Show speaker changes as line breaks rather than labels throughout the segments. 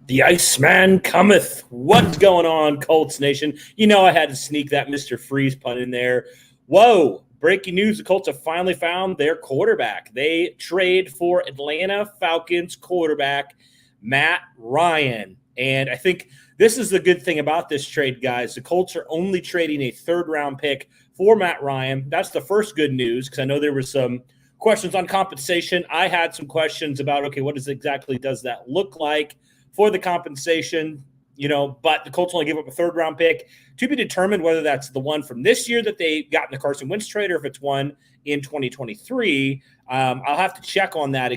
The Iceman cometh. What's going on, Colts Nation? You know I had to sneak that Mr. Freeze pun in there. Whoa, breaking news. The Colts have finally found their quarterback. They trade for Atlanta Falcons quarterback Matt Ryan. And I think this is the good thing about this trade, guys. The Colts are only trading a third-round pick for Matt Ryan. That's the first good news because I know there were some questions on compensation. I had some questions about, okay, what exactly does that look like for the compensation, but the Colts only gave up a third-round pick to be determined whether that's the one from this year that they got in the Carson Wentz trade or if it's one in 2023. I'll have to check on that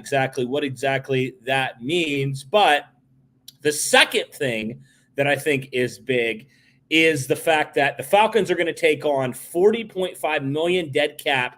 what exactly that means. But the second thing that I think is big is the fact that the Falcons are going to take on $40.5 million dead cap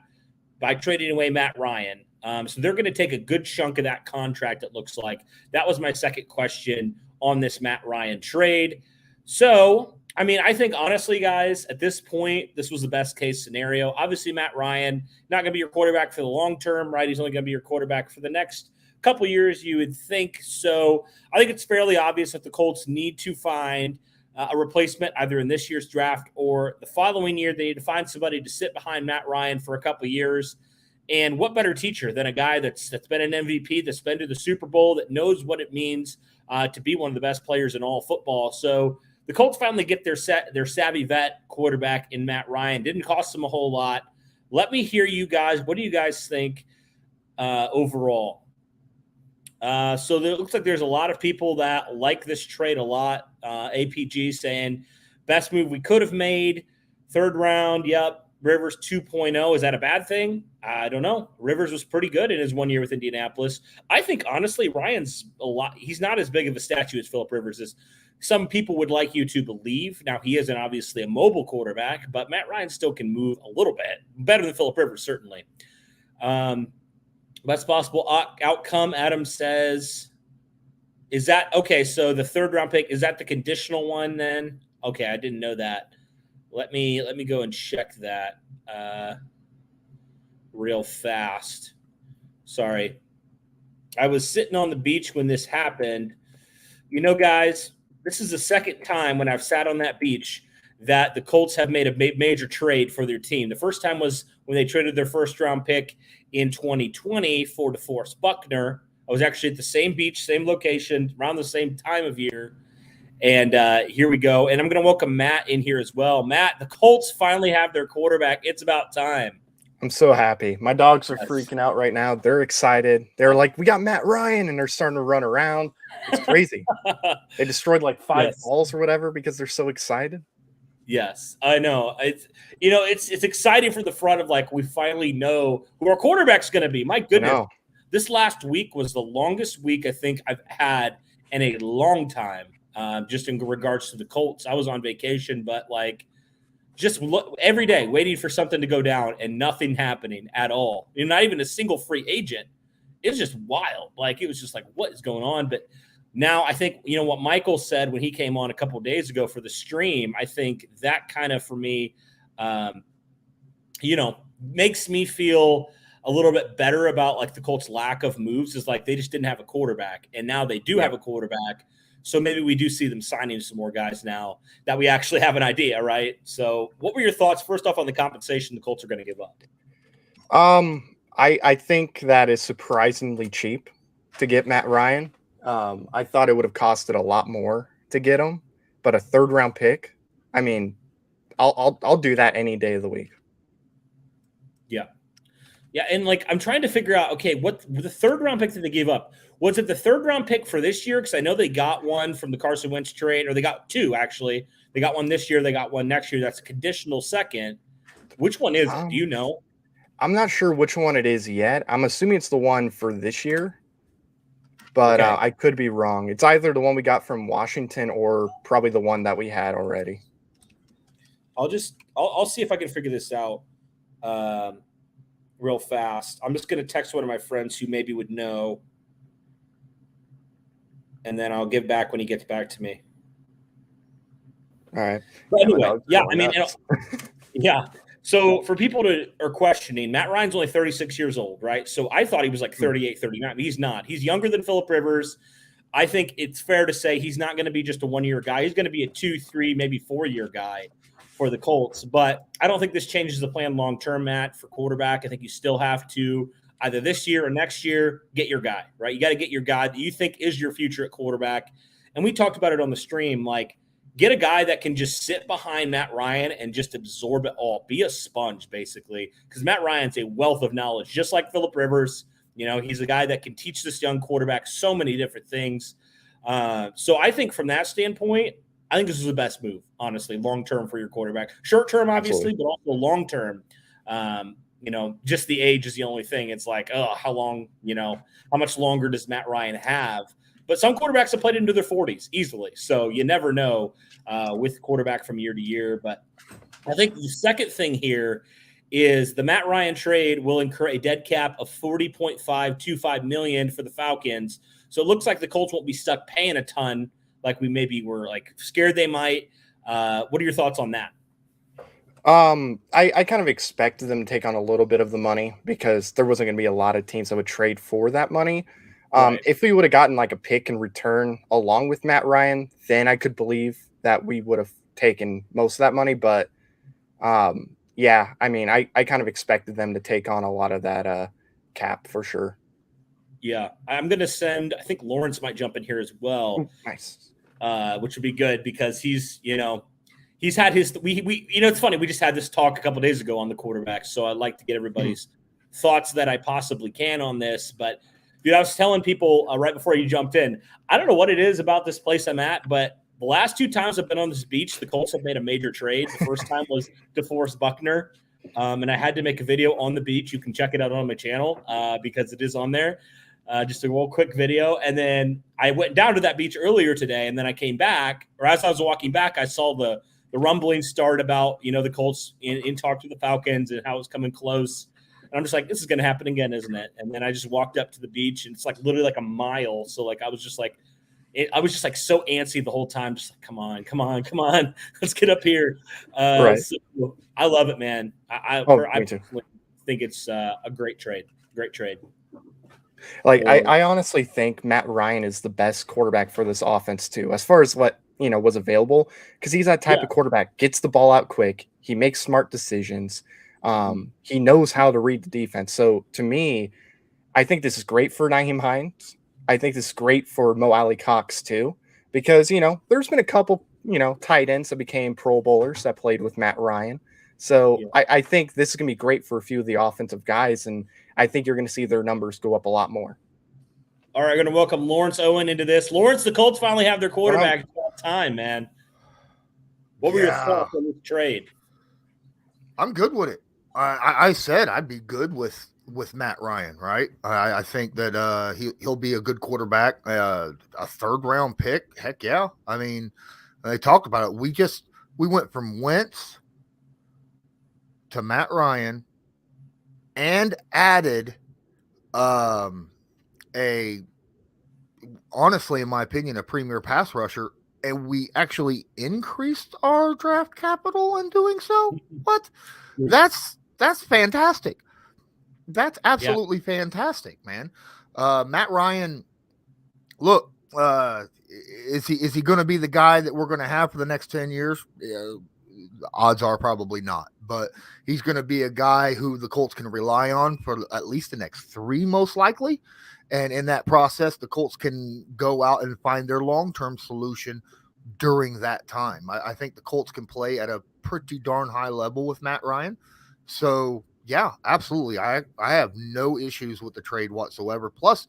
by trading away Matt Ryan. So they're going to take a good chunk of that contract, it looks like. That was my second question on this Matt Ryan trade. So, I think honestly, guys, at this point, this was the best case scenario. Obviously, Matt Ryan, not going to be your quarterback for the long term, right? He's only going to be your quarterback for the next couple years, you would think. So I think it's fairly obvious that the Colts need to find a replacement either in this year's draft or the following year. They need to find somebody to sit behind Matt Ryan for a couple of years. And what better teacher than a guy that's been an MVP, that's been to the Super Bowl, that knows what it means to be one of the best players in all football. So the Colts finally get their savvy vet quarterback in Matt Ryan. Didn't cost them a whole lot. Let me hear you guys. What do you guys think overall? So it looks like there's a lot of people that like this trade a lot. APG saying best move we could have made. Third round, yep. Rivers 2.0. Is that a bad thing? I don't know. Rivers was pretty good in his 1 year with Indianapolis. I think, honestly, Ryan's he's not as big of a statue as Phillip Rivers is. Some people would like you to believe. Now, he isn't obviously a mobile quarterback, but Matt Ryan still can move a little bit. Better than Phillip Rivers, certainly. Best possible outcome, Adam says. Is that – okay, so the third-round pick, is that the conditional one then? Okay, I didn't know that. Let me go and check that real fast. Sorry. I was sitting on the beach when this happened. Guys, this is the second time when I've sat on that beach that the Colts have made a major trade for their team. The first time was when they traded their first-round pick in 2020 for DeForest Buckner. I was actually at the same beach, same location, around the same time of year. And here we go. And I'm going to welcome Matt in here as well. Matt, the Colts finally have their quarterback. It's about time.
I'm so happy. My dogs are freaking out right now. They're excited. They're like, we got Matt Ryan, and they're starting to run around. It's crazy. They destroyed like 5 balls or whatever because they're so excited.
Yes, I know. It's exciting for the front of like we finally know who our quarterback's going to be. My goodness. This last week was the longest week I think I've had in a long time. Just in regards to the Colts. I was on vacation, but just every day waiting for something to go down and nothing happening at all. Not even a single free agent. It was just wild. It was just what is going on? But now I think, what Michael said when he came on a couple of days ago for the stream, I think that kind of, for me, makes me feel a little bit better about the Colts' lack of moves is they just didn't have a quarterback. And now they do have a quarterback. So maybe we do see them signing some more guys now that we actually have an idea, right? So what were your thoughts, first off, on the compensation the Colts are going to give up?
I think that is surprisingly cheap to get Matt Ryan. I thought it would have costed a lot more to get him, but a third-round pick, I'll do that any day of the week.
Yeah. Yeah, and I'm trying to figure out, okay, what the third-round pick that they gave up, was it the third-round pick for this year? Because I know they got one from the Carson Wentz trade, or they got two, actually. They got one this year. They got one next year. That's a conditional second. Which one is it? Do you know?
I'm not sure which one it is yet. I'm assuming it's the one for this year, but okay. I could be wrong. It's either the one we got from Washington or probably the one that we had already.
I'll see if I can figure this out real fast. I'm just going to text one of my friends who maybe would know, and then I'll give back when he gets back to me.
All right.
But anyway, yeah. So for people that are questioning, Matt Ryan's only 36 years old, right? So I thought he was 38, 39. He's not. He's younger than Phillip Rivers. I think it's fair to say he's not going to be just a 1-year guy. He's going to be a 2, 3, maybe 4-year guy for the Colts. But I don't think this changes the plan long-term, Matt, for quarterback. I think you still have to either this year or next year get your guy, right? You got to get your guy that you think is your future at quarterback. And we talked about it on the stream, like get a guy that can just sit behind Matt Ryan and just absorb it all. Be a sponge, basically, because Matt Ryan's a wealth of knowledge, just like Phillip Rivers. You know, he's a guy that can teach this young quarterback so many different things. So I think from that standpoint, I think this is the best move, honestly, long-term for your quarterback. Short-term, obviously, but also long-term. You know, just the age is the only thing. It's like, oh, how long, you know, how much longer does Matt Ryan have? But some quarterbacks have played into their 40s easily. So you never know with quarterback from year to year. But I think the second thing here is the Matt Ryan trade will incur a dead cap of $40.525 million for the Falcons. So it looks like the Colts won't be stuck paying a ton like we maybe were like scared they might. What are your thoughts on that?
I kind of expected them to take on a little bit of the money because there wasn't going to be a lot of teams that would trade for that money.
Right.
If we would have gotten like a pick in return along with Matt Ryan, then I could believe that we would have taken most of that money. But yeah, I mean, I kind of expected them to take on a lot of that cap for sure.
Yeah, I'm going to send, I think Lawrence might jump in here as well.
Ooh, nice.
Which would be good because he's, you know, he's had his, we you know, it's funny. We just had this talk a couple of days ago on the quarterback. So I'd like to get everybody's thoughts that I possibly can on this. But dude, I was telling people right before you jumped in, I don't know what it is about this place I'm at, but the last 2 times I've been on this beach, the Colts have made a major trade. The first time was DeForest Buckner. And I had to make a video on the beach. You can check it out on my channel because it is on there. Just a real quick video. And then I went down to that beach earlier today, and then I came back, or as I was walking back, I saw the rumbling start about, you know, the Colts in talk to the Falcons and how it's coming close. And I'm just like, this is going to happen again, isn't it? And then I just walked up to the beach, and it's like literally like a mile. So like I was just like so antsy the whole time, just like, come on, let's get up here.
Right.
So I love it, man. I think it's a great trade.
Like I honestly think Matt Ryan is the best quarterback for this offense too, as far as what, you know, was available, because he's that type of quarterback, gets the ball out quick, he makes smart decisions, he knows how to read the defense. So to me, I think this is great for Nyheim Hines. I think this is great for Mo Alley Cox too, because, you know, there's been a couple, you know, tight ends that became Pro Bowlers that played with Matt Ryan. So I think this is going to be great for a few of the offensive guys, and I think you're going to see their numbers go up a lot more.
All right, I'm going to welcome Lawrence Owen into this. Lawrence, the Colts finally have their quarterback all time, man. What were your thoughts on this trade?
I'm good with it. I said I'd be good with Matt Ryan, right? I think that he'll be a good quarterback, a 3rd-round pick. Heck yeah. I mean, they talked about it. We went from Wentz to Matt Ryan and added honestly, in my opinion, a premier pass rusher, and we actually increased our draft capital in doing so. What? That's fantastic. That's absolutely fantastic, man. Matt Ryan, look, is he going to be the guy that we're going to have for the next 10 years? Odds are probably not, but he's going to be a guy who the Colts can rely on for at least the next 3, most likely. And in that process, the Colts can go out and find their long-term solution during that time. I think the Colts can play at a pretty darn high level with Matt Ryan. So yeah, absolutely. I have no issues with the trade whatsoever. Plus,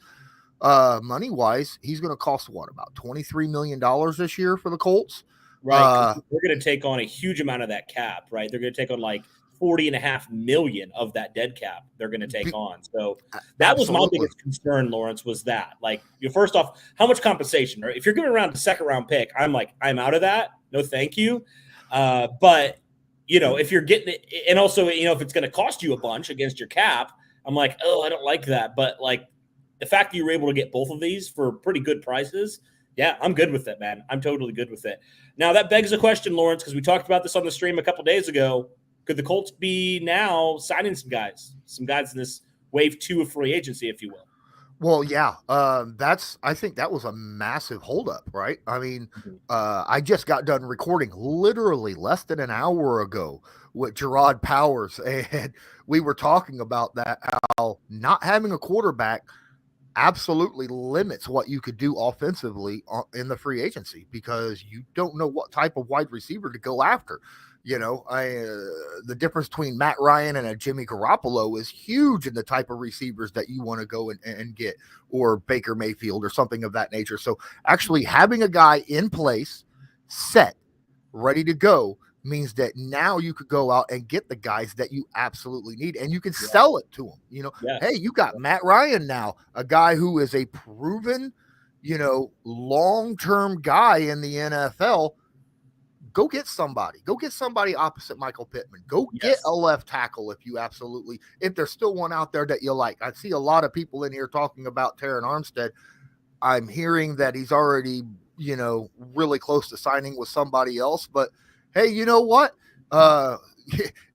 money-wise, he's going to cost about $23 million this year for the Colts.
Right. They're going to take on a huge amount of that cap, right? They're going to take on like $40.5 million of that dead cap they're going to take on. So that was my biggest concern, Lawrence, was that. Like, first off, how much compensation? Right? If you're giving around a 2nd-round pick, I'm like, I'm out of that. No, thank you. But, you know, if you're getting it, and also, you know, if it's going to cost you a bunch against your cap, I'm like, oh, I don't like that. But, like, the fact that you were able to get both of these for pretty good prices, yeah, I'm good with it, man. I'm totally good with it. Now, that begs the question, Lawrence, because we talked about this on the stream a couple days ago. Could the Colts be now signing some guys in this wave 2 of free agency, if you will?
Well, yeah, I think that was a massive holdup, right? I mean, I just got done recording literally less than an hour ago with Gerard Powers, and we were talking about that, how not having a quarterback absolutely limits what you could do offensively in the free agency, because you don't know what type of wide receiver to go after. The difference between Matt Ryan and a Jimmy Garoppolo is huge in the type of receivers that you want to go and get, or Baker Mayfield or something of that nature. So actually having a guy in place, set, ready to go, means that now you could go out and get the guys that you absolutely need, and you can sell it to them.
Yes.
Hey, you got Matt Ryan now, a guy who is a proven, long-term guy in the NFL. Go get somebody. Go get somebody opposite Michael Pittman. Go get a left tackle if there's still one out there that you like. I see a lot of people in here talking about Terron Armstead. I'm hearing that he's already, really close to signing with somebody else. But hey, you know what?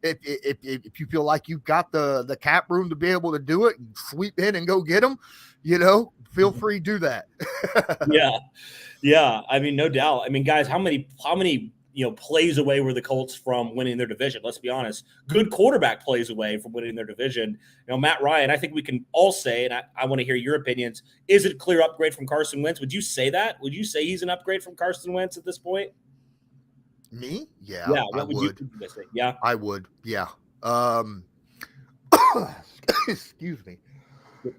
If you feel like you've got the cap room to be able to do it and sweep in and go get them, feel free to do that.
Yeah. I mean, no doubt. I mean, guys, how many plays away were the Colts from winning their division? Let's be honest. Good quarterback plays away from winning their division. Matt Ryan, I think we can all say, and I want to hear your opinions, is it a clear upgrade from Carson Wentz? Would you say that? Would you say he's an upgrade from Carson Wentz at this point?
Me? Yeah.
Yeah. What would you say? Yeah.
I would. Yeah. Excuse me.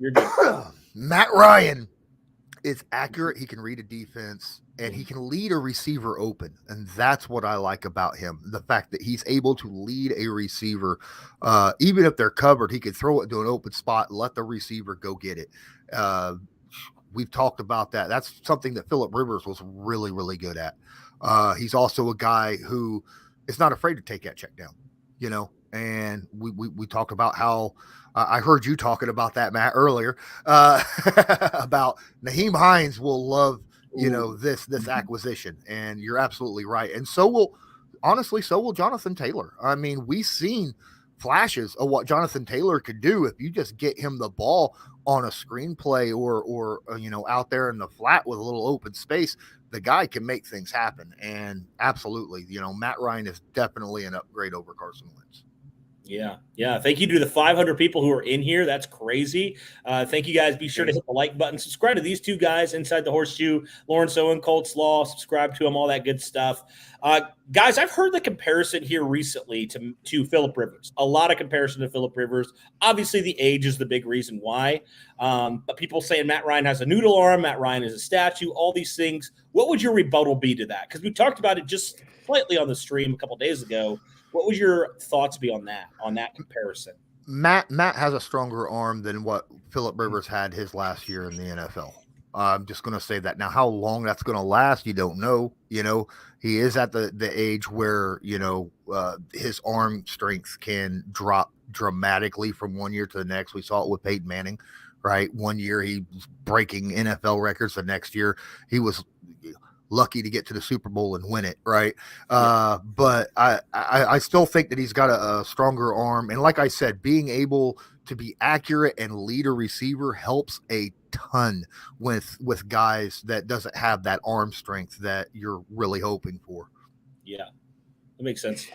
You're good.
Matt Ryan is accurate. He can read a defense, and he can lead a receiver open. And that's what I like about him. The fact that he's able to lead a receiver, even if they're covered, he can throw it to an open spot, let the receiver go get it. We've talked about that. That's something that Phillip Rivers was really, really good at. He's also a guy who is not afraid to take that check down, and we talked about how I heard you talking about that, Matt, earlier, about Naheem Hines will love, this acquisition. And you're absolutely right. And so will Jonathan Taylor. I mean, we've seen flashes of what Jonathan Taylor could do if you just get him the ball on a screenplay or out there in the flat with a little open space. The guy can make things happen. And absolutely, Matt Ryan is definitely an upgrade over Carson Wentz.
Yeah. Thank you to the 500 people who are in here. That's crazy. Thank you guys. Be sure to hit the like button. Subscribe to these two guys inside the Horseshoe, Lawrence Owen, Colts Law. Subscribe to them, all that good stuff. Guys, I've heard the comparison here recently to Phillip Rivers. A lot of comparison to Phillip Rivers. Obviously, the age is the big reason why. But people saying Matt Ryan has a noodle arm, Matt Ryan is a statue, all these things. What would your rebuttal be to that? Because we talked about it just slightly on the stream a couple days ago. What would your thoughts be on that comparison?
Matt has a stronger arm than what Phillip Rivers had his last year in the NFL. I'm just going to say that. Now, how long that's going to last, you don't know. He is at the age where, his arm strength can drop dramatically from one year to the next. We saw it with Peyton Manning, right? One year he was breaking NFL records. The next year he was lucky to get to the Super Bowl and win it, right? But I still think that he's got a stronger arm. And like I said, being able to be accurate and lead a receiver helps a ton with guys that doesn't have that arm strength that you're really hoping for.
Yeah, that makes sense.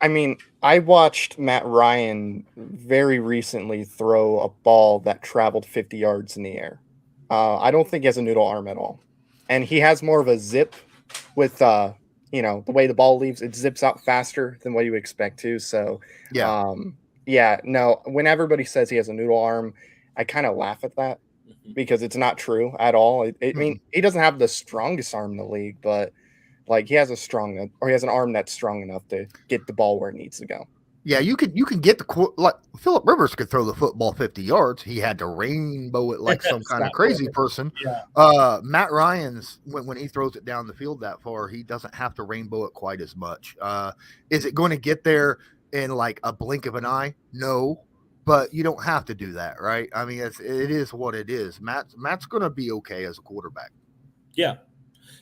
I mean, I watched Matt Ryan very recently throw a ball that traveled 50 yards in the air. I don't think he has a noodle arm at all. And he has more of a zip with, the way the ball leaves. It zips out faster than what you would expect to. So, when everybody says he has a noodle arm, I kind of laugh at that because it's not true at all. I mean, he doesn't have the strongest arm in the league, but he has he has an arm that's strong enough to get the ball where it needs to go.
Yeah, you can get Phillip Rivers could throw the football 50 yards. He had to rainbow it like some kind of crazy person.
Yeah.
Matt Ryan's when he throws it down the field that far, he doesn't have to rainbow it quite as much. Is it going to get there in like a blink of an eye? No, but you don't have to do that, right? I mean, it is what it is. Matt's going to be okay as a quarterback.
Yeah.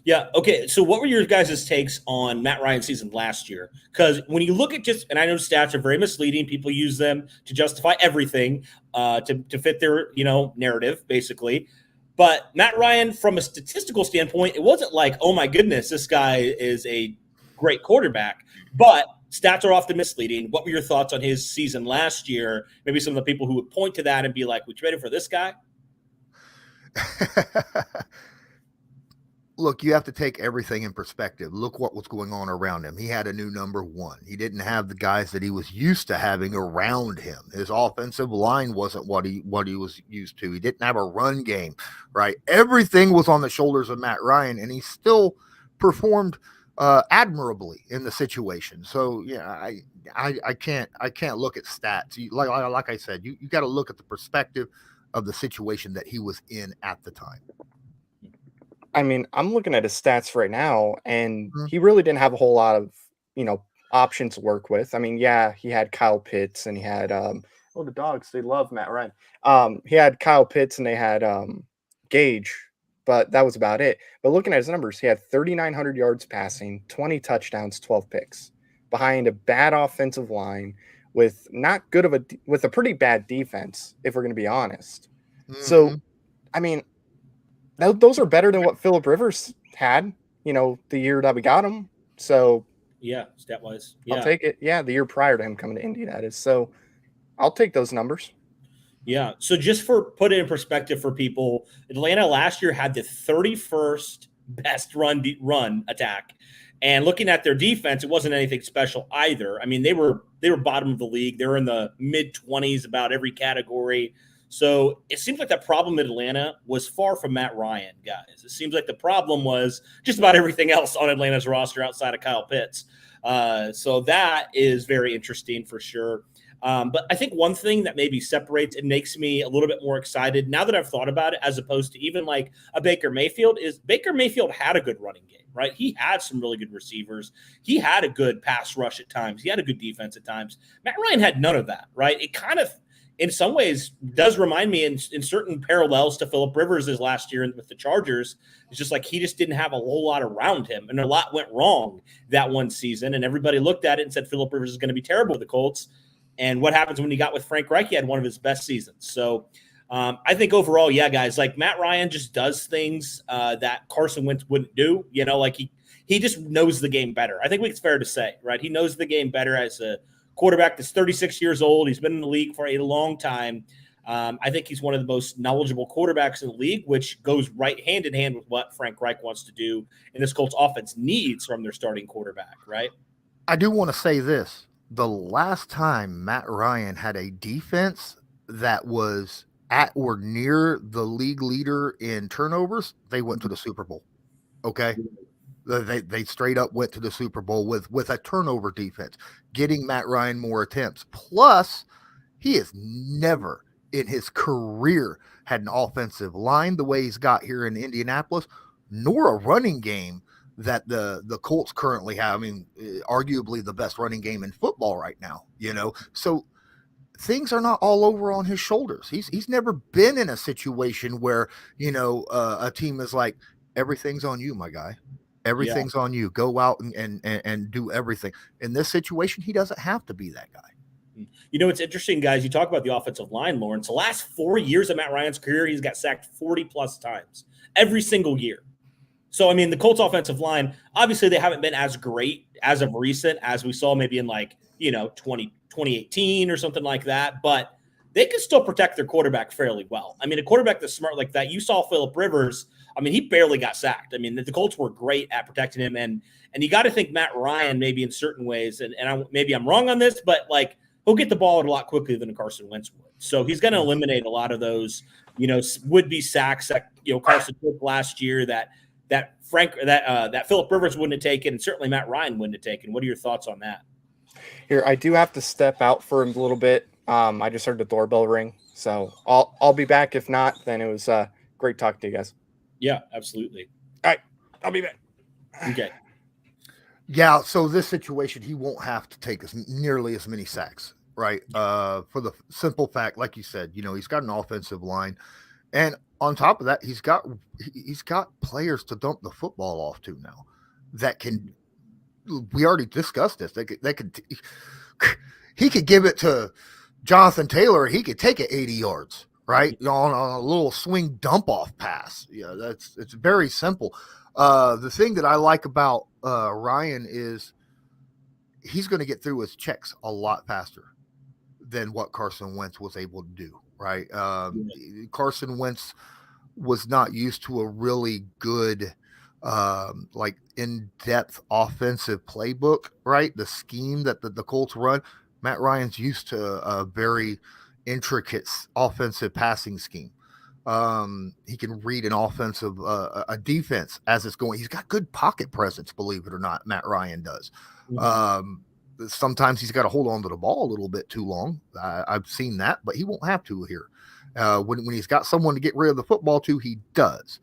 Yeah. Okay. So, what were your guys' takes on Matt Ryan's season last year? Because when you look at and I know stats are very misleading. People use them to justify everything, to fit their narrative, basically. But Matt Ryan, from a statistical standpoint, it wasn't like, oh my goodness, this guy is a great quarterback. But stats are often misleading. What were your thoughts on his season last year? Maybe some of the people who would point to that and be like, "We traded for this guy."
Look, you have to take everything in perspective. Look what was going on around him. He had a new number one. He didn't have the guys that he was used to having around him. His offensive line wasn't what he was used to. He didn't have a run game, right? Everything was on the shoulders of Matt Ryan, and he still performed admirably in the situation. So yeah, I can't look at stats. Like I said, you got to look at the perspective of the situation that he was in at the time.
I mean, I'm looking at his stats right now, and he really didn't have a whole lot of, options to work with. I mean, yeah, he had Kyle Pitts, and he had the dogs, they love Matt Ryan. He had Kyle Pitts, and they had Gage, but that was about it. But looking at his numbers, he had 3,900 yards passing, 20 touchdowns, 12 picks, behind a bad offensive line with with a pretty bad defense, if we're going to be honest. Mm-hmm. So, I mean, those are better than what Phillip Rivers had, the year that we got him. So
yeah, stat wise, yeah.
I'll take it. Yeah, the year prior to him coming to Indy, that is. So I'll take those numbers.
Yeah. So just for put it in perspective for people, Atlanta last year had the 31st best run attack, and looking at their defense, it wasn't anything special either. I mean, they were bottom of the league. They were in the mid-20s about every category. So it seems like the problem in Atlanta was far from Matt Ryan, guys. It seems like the problem was just about everything else on Atlanta's roster outside of Kyle Pitts. So that is very interesting for sure. But I think one thing that maybe separates and makes me a little bit more excited now that I've thought about it, as opposed to even like a Baker Mayfield, is Baker Mayfield had a good running game, right? He had some really good receivers. He had a good pass rush at times. He had a good defense at times. Matt Ryan had none of that, right? It kind of, in some ways, does remind me in certain parallels to Phillip Rivers' last year with the Chargers. It's just like he just didn't have a whole lot around him, and a lot went wrong that one season, and everybody looked at it and said Phillip Rivers is going to be terrible with the Colts. And what happens when he got with Frank Reich? He had one of his best seasons. So I think overall, yeah, guys, like Matt Ryan just does things that Carson Wentz wouldn't do. Like he just knows the game better. I think it's fair to say, right? He knows the game better as a quarterback that's 36 years old. He's been in the league for a long time. I think he's one of the most knowledgeable quarterbacks in the league, which goes right hand in hand with what Frank Reich wants to do and this Colts offense needs from their starting quarterback, right?
I do want to say this. The last time Matt Ryan had a defense that was at or near the league leader in turnovers, they went to the Super Bowl. Okay? They straight up went to the Super Bowl with a turnover defense, getting Matt Ryan more attempts. Plus, he has never in his career had an offensive line the way he's got here in Indianapolis, nor a running game that the Colts currently have. I mean, arguably the best running game in football right now, So things are not all over on his shoulders. He's never been in a situation where, a team is like, everything's on you, my guy. Everything's on you. Go out and do everything. In this situation, he doesn't have to be that guy.
It's interesting, guys. You talk about the offensive line, Lawrence. The last 4 years of Matt Ryan's career, he's got sacked 40-plus times every single year. So, I mean, the Colts offensive line, obviously they haven't been as great as of recent as we saw maybe in 2018 or something like that, but they can still protect their quarterback fairly well. I mean, a quarterback that's smart like that, you saw Phillip Rivers, I mean, he barely got sacked. I mean, the Colts were great at protecting him, and you got to think Matt Ryan maybe in certain ways, and maybe I'm wrong on this, but like he'll get the ball out a lot quicker than Carson Wentz would. So he's going to eliminate a lot of those, would-be sacks that, Carson took last year that Phillip Rivers wouldn't have taken, and certainly Matt Ryan wouldn't have taken. What are your thoughts on that?
Here, I do have to step out for a little bit. I just heard the doorbell ring, so I'll be back. If not, then it was great talking to you guys.
Yeah, absolutely.
All right, I'll be back.
Okay.
Yeah, so this situation, he won't have to take nearly as many sacks, right? For the simple fact, like you said, he's got an offensive line And on top of that, he's got players to dump the football off to now that can. We already discussed this. He could give it to Jonathan Taylor. He could take it 80 yards, right, on a little swing dump off pass. Yeah, it's very simple. The thing that I like about Ryan is he's going to get through his checks a lot faster than what Carson Wentz was able to do, right? Carson Wentz was not used to a really good, like in-depth offensive playbook, right? The scheme that the Colts run. Matt Ryan's used to a very intricate offensive passing scheme. He can read an offensive, a defense as it's going. He's got good pocket presence, believe it or not. Matt Ryan does. Sometimes he's got to hold on to the ball a little bit too long. I've seen that, but he won't have to here. When he's got someone to get rid of the football to, he does.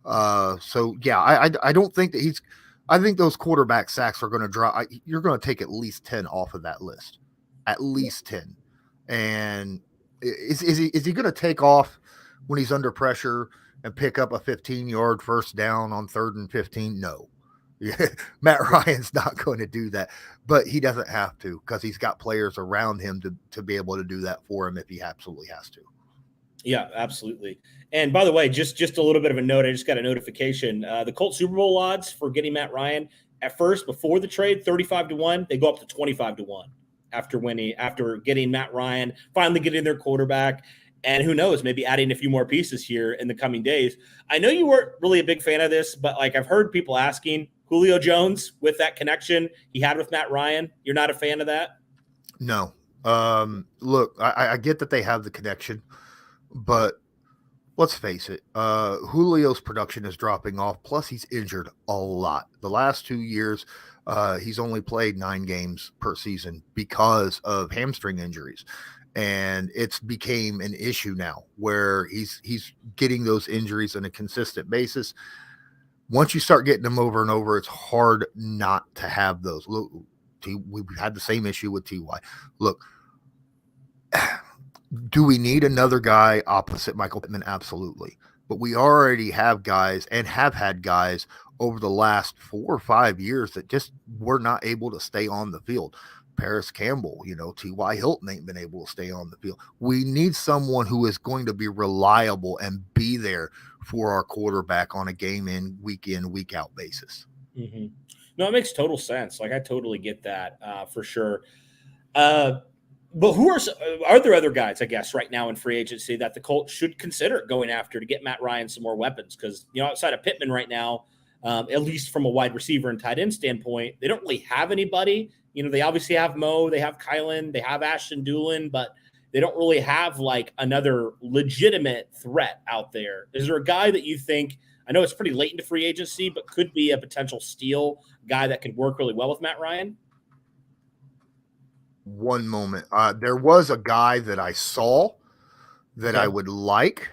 So yeah, I don't think that I think those quarterback sacks are going to drop. You're going to take at least 10 off of that list, at least 10. And is he going to take off when he's under pressure and pick up a 15-yard first down on 3rd and 15? No. Matt Ryan's not going to do that, but he doesn't have to because he's got players around him to be able to do that for him if he absolutely has to.
Yeah, absolutely. And by the way, just a little bit of a note. I just got a notification. The Colts Super Bowl odds for getting Matt Ryan at first before the trade, 35-1. They go up to 25-1 after getting Matt Ryan, finally getting their quarterback. And who knows, maybe adding a few more pieces here in the coming days. I know you weren't really a big fan of this, but like I've heard people asking Julio Jones with that connection he had with Matt Ryan. You're not a fan of that?
No. Look, I get that they have the connection, but let's face it, Julio's production is dropping off. Plus, he's injured a lot. The last 2 years, he's only played 9 games per season because of hamstring injuries. And it's became an issue now where he's getting those injuries on a consistent basis. Once you start getting them over and over, it's hard not to have those. Look, we've had the same issue with T.Y. Look, do we need another guy opposite Michael Pittman? Absolutely. But we already have guys and have had guys over the last 4 or 5 years that just were not able to stay on the field. Paris Campbell, T.Y. Hilton ain't been able to stay on the field. We need someone who is going to be reliable and be there for our quarterback on a game in, week out basis.
Mm-hmm. No, it makes total sense. Like I totally get that for sure. But are there other guys, I guess, right now in free agency that the Colts should consider going after to get Matt Ryan some more weapons? Because, outside of Pittman right now, at least from a wide receiver and tight end standpoint, they don't really have anybody. They obviously have Mo, they have Kylan, they have Ashton Doolin, but they don't really have like another legitimate threat out there. Is there a guy that you think, I know it's pretty late into free agency, but could be a potential steal guy that could work really well with Matt Ryan?
One moment. There was a guy that I saw that I would like,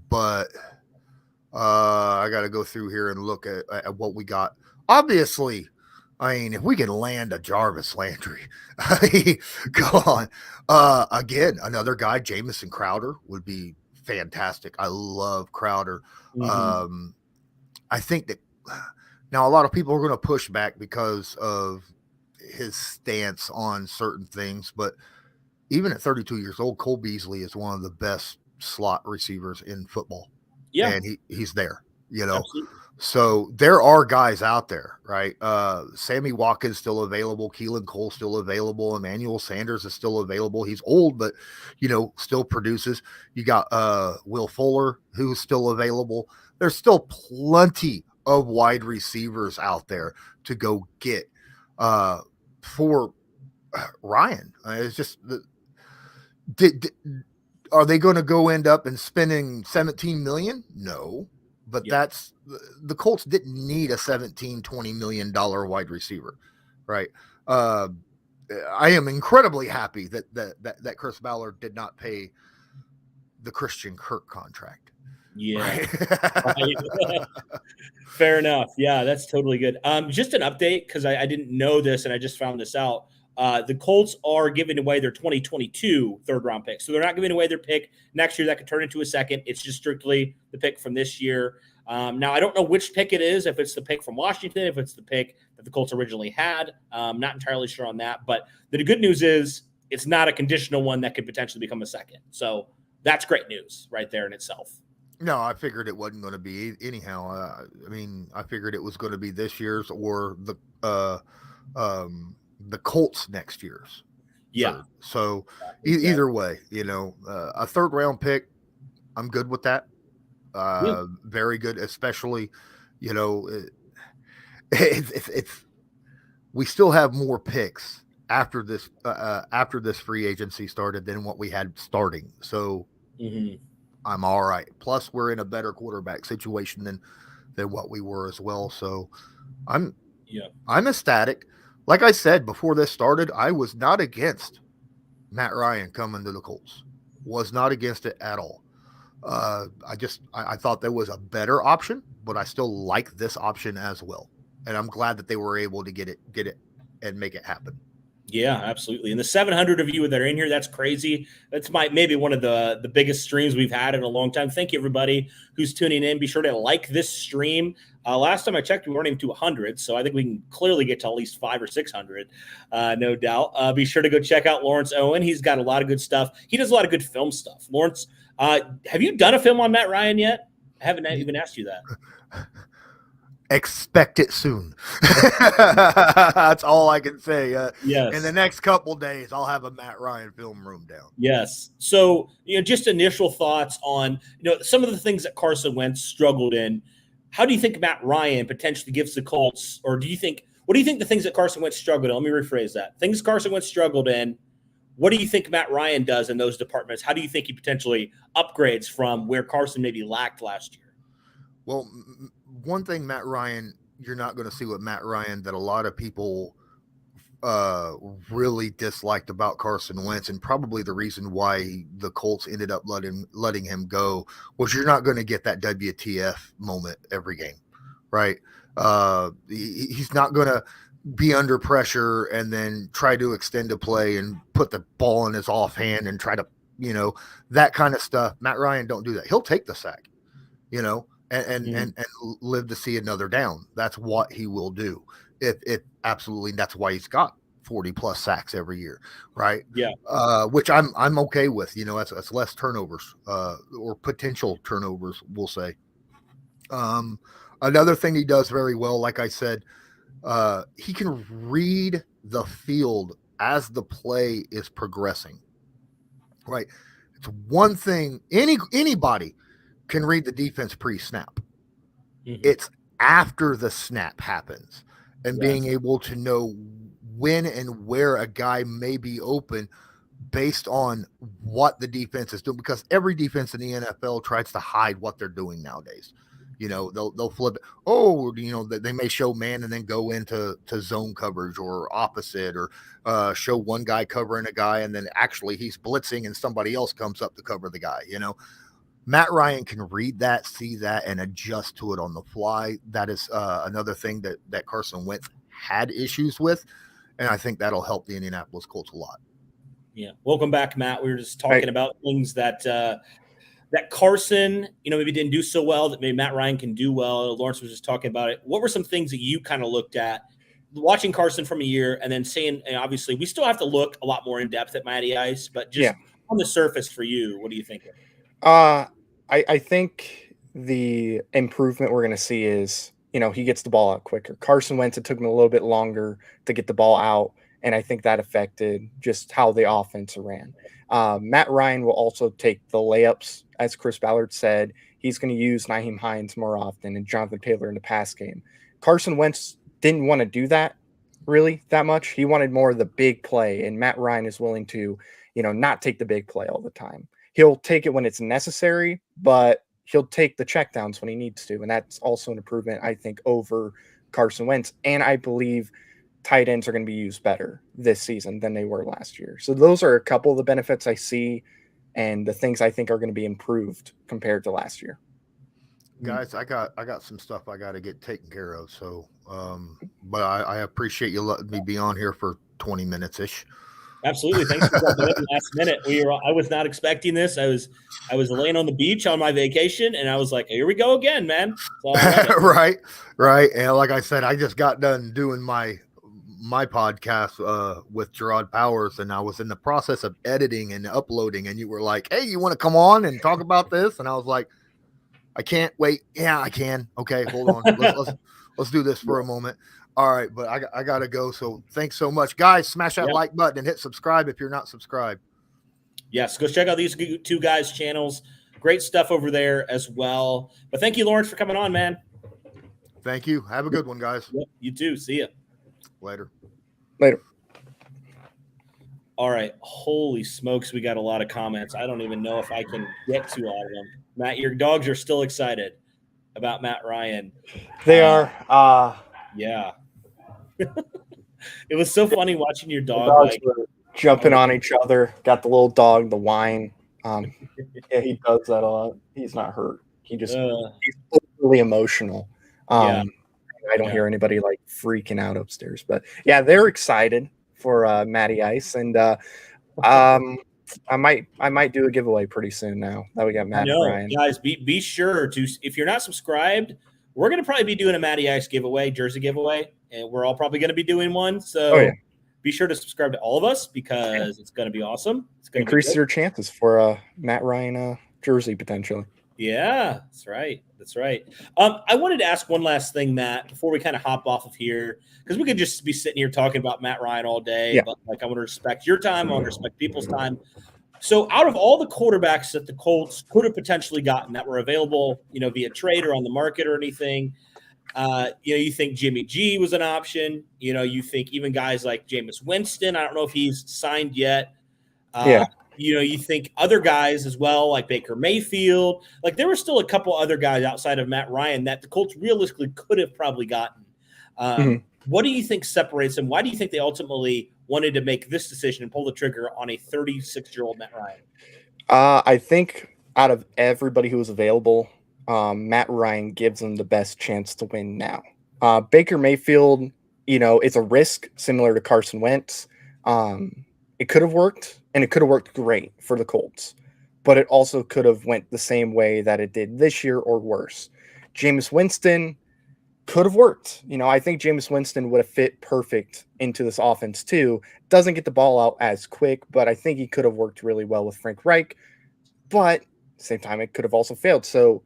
but I got to go through here and look at what we got. Obviously, I mean, if we can land a Jarvis Landry, go on. Again, another guy, Jamison Crowder, would be fantastic. I love Crowder. Mm-hmm. I think that now a lot of people are going to push back because of his stance on certain things, but even at 32 years old, Cole Beasley is one of the best slot receivers in football. Yeah. And he's there, Absolutely. So there are guys out there, right? Sammy Watkins still available. Keelan Cole still available. Emmanuel Sanders is still available. He's old, but, still produces. You got Will Fuller, who's still available. There's still plenty of wide receivers out there to go get for Ryan. It's just are they going to go end up and spending $17 million? No. But that's the Colts didn't need a $17-20 million wide receiver, right? I am incredibly happy that Chris Ballard did not pay the Christian Kirk contract.
Yeah, right? Fair enough. Yeah, that's totally good. Just an update because I didn't know this and I just found this out. The Colts are giving away their 2022 third-round pick. So they're not giving away their pick next year that could turn into a second. It's just strictly the pick from this year. Now, I don't know which pick it is, if it's the pick from Washington, if it's the pick that the Colts originally had. Not entirely sure on that. But the good news is it's not a conditional one that could potentially become a second. So that's great news right there in itself.
No, I figured it wasn't going to be anyhow. I figured it was going to be this year's or the Colts next year's.
Yeah.
So either way, a third round pick, I'm good with that. Very good, especially, it's we still have more picks after this free agency started than what we had starting. So I'm all right. Plus, we're in a better quarterback situation than what we were as well. So I'm ecstatic. Like I said before this started, I was not against Matt Ryan coming to the Colts. Was not against it at all. I thought there was a better option, but I still like this option as well. And I'm glad that they were able to get it and make it happen.
Yeah, absolutely. And the 700 of you that are in here, that's crazy. That's maybe one of the biggest streams we've had in a long time. Thank you, everybody who's tuning in. Be sure to like this stream. Last time I checked, we weren't even to 100, so I think we can clearly get to at least 500 or 600, no doubt. Be sure to go check out Lawrence Owen. He's got a lot of good stuff. He does a lot of good film stuff. Lawrence, have you done a film on Matt Ryan yet? I haven't even asked you that.
Expect it soon. That's all I can say.
Yes.
In the next couple days, I'll have a Matt Ryan film room down.
Yes. So, just initial thoughts on, some of the things that Carson Wentz struggled in. How do you think Matt Ryan potentially gives the Colts, or what do you think the things that Carson Wentz struggled in? Let me rephrase that. Things Carson Wentz struggled in. What do you think Matt Ryan does in those departments? How do you think he potentially upgrades from where Carson maybe lacked last year?
Well, one thing Matt Ryan, you're not going to see with Matt Ryan that a lot of people really disliked about Carson Wentz, and probably the reason why the Colts ended up letting him go was you're not going to get that WTF moment every game, right? He's not going to be under pressure and then try to extend a play and put the ball in his offhand and try to, that kind of stuff. Matt Ryan don't do that. He'll take the sack, and live to see another down. That's what he will do. It absolutely, that's why he's got 40 plus sacks every year, right?
Yeah.
Which I'm okay with. That's less turnovers, or potential turnovers, we'll say. Another thing he does very well, like I said, he can read the field as the play is progressing, right? It's one thing anybody can read the defense pre-snap. It's after the snap happens and being able to know when and where a guy may be open based on what the defense is doing, because every defense in the NFL tries to hide what they're doing nowadays. They'll flip it. Oh, they may show man and then go into zone coverage or opposite, or show one guy covering a guy and then actually he's blitzing and somebody else comes up to cover the guy. Matt Ryan can read that, see that, and adjust to it on the fly. That is another thing that Carson Wentz had issues with, and I think that'll help the Indianapolis Colts a lot.
Yeah. Welcome back, Matt. We were just talking about things that Carson, maybe didn't do so well that maybe Matt Ryan can do well. Lawrence was just talking about it. What were some things that you kind of looked at watching Carson from a year and then saying, and obviously we still have to look a lot more in depth at Matty Ice, but just on the surface for you, what do you think?
I think the improvement we're going to see is, he gets the ball out quicker. Carson Wentz, it took him a little bit longer to get the ball out, and I think that affected just how the offense ran. Matt Ryan will also take the layups, as Chris Ballard said. He's going to use Nyheim Hines more often and Jonathan Taylor in the pass game. Carson Wentz didn't want to do that really that much. He wanted more of the big play, and Matt Ryan is willing to, not take the big play all the time. He'll take it when it's necessary, but he'll take the checkdowns when he needs to. And that's also an improvement, I think, over Carson Wentz. And I believe tight ends are going to be used better this season than they were last year. So those are a couple of the benefits I see and the things I think are going to be improved compared to last year.
Guys, I got some stuff I got to get taken care of. So, but I appreciate you letting me be on here for 20 minutes ish.
Absolutely. Thanks for jumping in last minute. I was not expecting this. I was laying on the beach on my vacation, and I was like, here we go again, man. So I love it.
Right. And like I said, I just got done doing my podcast with Gerard Powers, and I was in the process of editing and uploading, and you were like, hey, you want to come on and talk about this? And I was like, I can't wait. Yeah, I can. Okay, hold on. Let's do this for a moment. All right, but I gotta go. So thanks so much, guys. Smash that like button and hit subscribe if you're not subscribed.
Yes, go check out these two guys' channels. Great stuff over there as well. But thank you, Lawrence, for coming on, man.
Thank you. Have a good one, guys.
Yep, you too. See ya.
Later.
All right. Holy smokes, we got a lot of comments. I don't even know if I can get to all of them. Matt, your dogs are still excited about Matt Ryan.
They are.
Yeah. It was so funny watching your dog
dogs were jumping on each other. Got the little dog, the whine. Yeah, he does that a lot. He's not hurt. He's overly emotional. I don't hear anybody like freaking out upstairs, but yeah, they're excited for Matty Ice, and I might do a giveaway pretty soon now that we got Matt Ryan.
Guys, be sure to, if you're not subscribed, we're going to probably be doing a Matty Ice giveaway, jersey giveaway, and we're all probably going to be doing one. So be sure to subscribe to all of us because it's going to be awesome. It's going to
increase your chances for Matt Ryan jersey potentially.
Yeah, that's right. That's right. I wanted to ask one last thing, Matt, before we kind of hop off of here, because we could just be sitting here talking about Matt Ryan all day.
Yeah.
But like, I want to respect your time. I want to respect people's time. So out of all the quarterbacks that the Colts could have potentially gotten that were available, via trade or on the market or anything, you think Jimmy G was an option. You think even guys like Jameis Winston. I don't know if he's signed yet. You think other guys as well, like Baker Mayfield. Like there were still a couple other guys outside of Matt Ryan that the Colts realistically could have probably gotten. What do you think separates them? Why do you think they ultimately wanted to make this decision and pull the trigger on a 36-year-old Matt Ryan?
I think out of everybody who was available, Matt Ryan gives them the best chance to win now. Baker Mayfield, it's a risk similar to Carson Wentz. It could have worked, and it could have worked great for the Colts, but it also could have went the same way that it did this year or worse. Jameis Winston could have worked. I think Jameis Winston would have fit perfect into this offense too. Doesn't get the ball out as quick, but I think he could have worked really well with Frank Reich. But at the same time, it could have also failed. So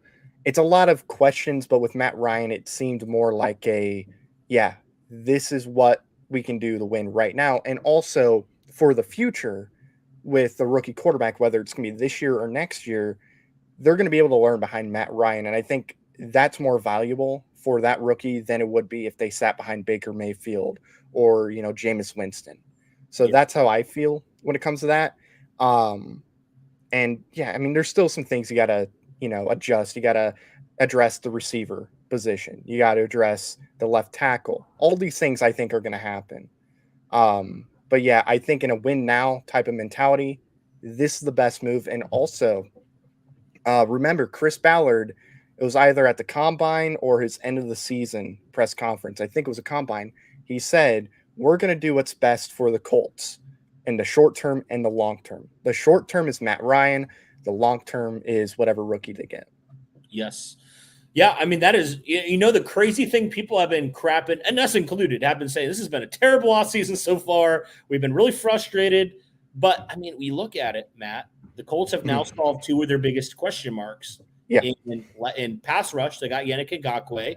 it's a lot of questions, but with Matt Ryan, it seemed more like this is what we can do to win right now. And also for the future with the rookie quarterback, whether it's going to be this year or next year, they're going to be able to learn behind Matt Ryan. And I think that's more valuable for that rookie than it would be if they sat behind Baker Mayfield or, Jameis Winston. So that's how I feel when it comes to that. There's still some things you got to, adjust. You got to address the receiver position. You got to address the left tackle. All these things I think are going to happen. But yeah, I think in a win now type of mentality, this is the best move. And also, remember Chris Ballard, it was either at the combine or his end of the season press conference. I think it was a combine. He said, we're going to do what's best for the Colts in the short term and the long term. The short term is Matt Ryan. The long term is whatever rookie they get.
Yes. Yeah, that is, the crazy thing people have been crapping, and us included, have been saying this has been a terrible offseason so far. We've been really frustrated. But, we look at it, Matt. The Colts have now solved two of their biggest question marks.
Yeah.
In pass rush, they got Yannick Ngakoue,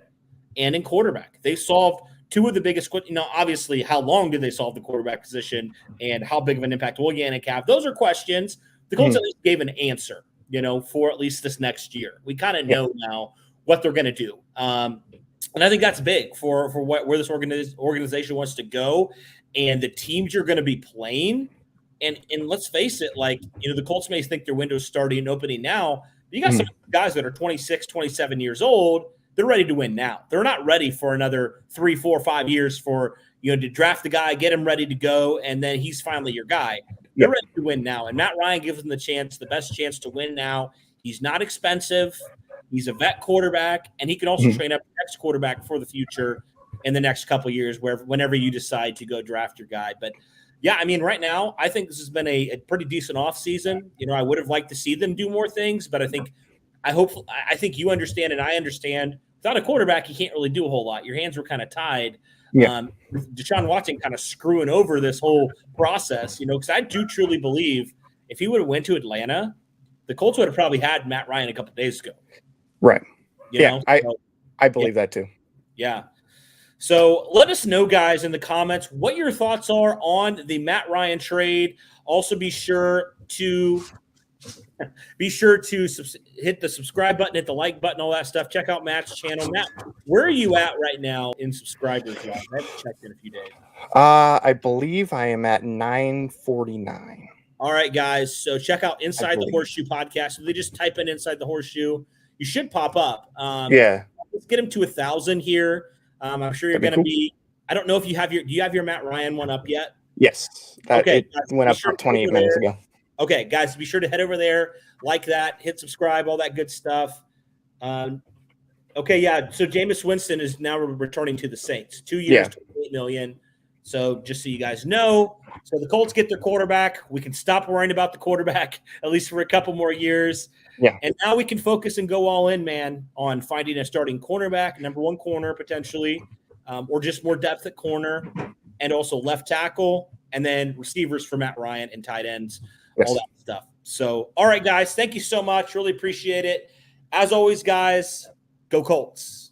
and in quarterback. They solved two of the biggest – obviously, how long did they solve the quarterback position and how big of an impact will Yannick have? Those are questions. The Colts at least gave an answer, for at least this next year. We kind of know now what they're going to do. And I think that's big for where this organization wants to go and the teams you're going to be playing. And let's face it, the Colts may think their window's starting and opening now. But you got some guys that are 26, 27 years old. They're ready to win now. They're not ready for another 3, 4, 5 years for, to draft the guy, get him ready to go, and then he's finally your guy. They're ready to win now. And Matt Ryan gives them the best chance to win now. He's not expensive. He's a vet quarterback, and he can also train up the next quarterback for the future. in the next couple of years, whenever you decide to go draft your guy. But yeah, I mean, right now, I think this has been a pretty decent offseason. I would have liked to see them do more things, but I think you understand and I understand. Without a quarterback, you can't really do a whole lot. Your hands were kind of tied.
Yeah.
Deshaun Watson kind of screwing over this whole process, because I do truly believe if he would have went to Atlanta, the Colts would have probably had Matt Ryan a couple of days ago.
Right.
You know?
I believe that too.
Yeah. So let us know, guys, in the comments what your thoughts are on the Matt Ryan trade. Also, be sure to hit the subscribe button, hit the like button, all that stuff. Check out Matt's channel. Matt, where are you at right now in subscribers? I haven't checked in a few days.
I believe I am at 949.
All right, guys. So check out Inside the Horseshoe podcast. So they just type in Inside the Horseshoe. You should pop up. Let's get him to 1,000 here. I'm sure you're going to be. I don't know if you have do you have your Matt Ryan one up yet?
Yes.
Okay.
It went up 28 minutes ago.
Okay, guys, be sure to head over there, like that, hit subscribe, all that good stuff. Okay, yeah. So Jameis Winston is now returning to the Saints. 2 years, $28 million. So just so you guys know, so the Colts get their quarterback. We can stop worrying about the quarterback at least for a couple more years.
Yeah.
And now we can focus and go all in, man, on finding a starting cornerback, number one corner potentially, or just more depth at corner, and also left tackle, and then receivers for Matt Ryan and tight ends, all that stuff. So, all right, guys, thank you so much. Really appreciate it. As always, guys, go Colts.